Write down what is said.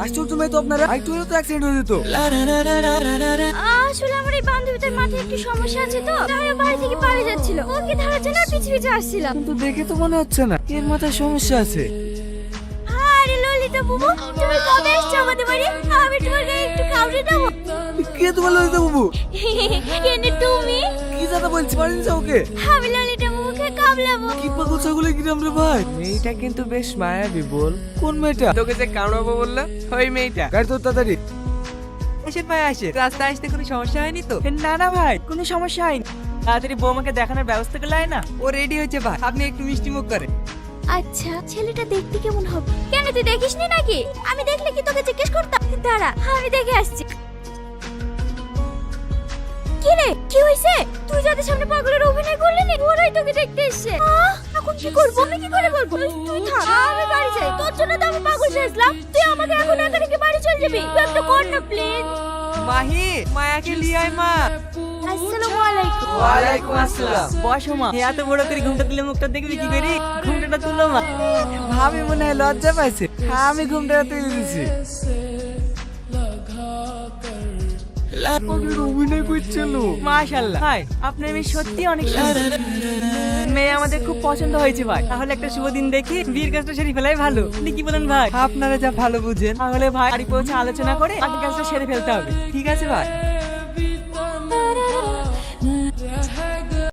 আশ্চর্য মেয়ে তো আপনারা, একটু হলে তো অ্যাক্সিডেন্ট হয়ে যেত। আসলে আমার এই বান্ধবীদের মাথায় একটু সমস্যা আছে তো, তাই ও বাড়ি থেকে পালিয়ে যাচ্ছিল। ওকে ধরার জন্য পিছে পিছে আসছিলাম। কিন্তু দেখে তো মনে হচ্ছে না এর মাথায় সমস্যা আছে। আরে ললিতা বুবু, তুমি কবে এসছো আমাদের বাড়ি? আমি তোমার গায়ে একটু খাওয়াতে দেবো। কে তোমার ললিতা বাবু? এনে তুমি কি জানা বলছি, পারেন ওকে? আমি ললিতা বুবুকে কামলাবো। কি পাগল ছাগলের গ্রাম রে ভাই। মেয়েটা কিন্তু বেশ মায়াবী বল। কোন মেয়েটা? তোকে যে কামড়াবো বললো ওই মেয়েটা। গাড়ি তো তাড়াতাড়ি। আসেন ভাই আসে, রাস্তায় আসতে কোনো সমস্যা হয়নি তো? না না ভাই, কোনো সমস্যা হয়নি। তাড়াতাড়ি বৌমাকে দেখানোর ব্যবস্থা করলে হয় না? ও রেডি হয়েছে ভাই, আপনি একটু মিষ্টি মুখ করেন। আচ্ছা, ছেলেটা দেখতে কেমন হবে? কেন তুই দেখিসনি নাকি? আমি দেখলে কি তোকে জিজ্ঞেস করতাম? দাঁড়া, আমি দেখে আসছি। কি রে, কি হইছে? তুই যাদের সামনে পাগলের অভিনয় করলি নি, ওরাই তোকে দেখতে এসেছে। এখন কি করব? আমি কি করে বলবো? তুই থাক, আমি বাড়ি যাই। তোর জন্য তো আমি পাগল সেজলাম। তুই আমাকে এখন একা রেখে বাড়ি চলে যাবি? তুই একটা কর না প্লিজ। মাহি, মায়াকে লিয়ে আয় মা। আসসালামু আলাইকুম। ওয়ালাইকুম আসসালাম। বসো মা। এত বড় করে ঘুমটা দিলে মুখটা দেখবি কি করি? ঘুমটাটা তুলো মা। ভাবি মনে হয় লজ্জা পাইছে। হ্যাঁ, আমি ঘুমটা তুলে দিছি। পাগলের অভিনয় করছিল। মাশাআল্লাহ ভাই, আপনার মেয়ে সত্যি অনেক সুন্দর। মেয়ে আমাদের খুব পছন্দ হয়েছে ভাই। তাহলে একটা শুভ দিন দেখি বিয়ের কাজটা সেরে ফেলাই ভালো। আপনি কি বলেন ভাই? আপনারা যা ভালো বুঝেন। তাহলে ভাই বাড়ি পৌঁছে আলোচনা করে বাকি কাজটা সেরে ফেলতে হবে। ঠিক আছে ভাই।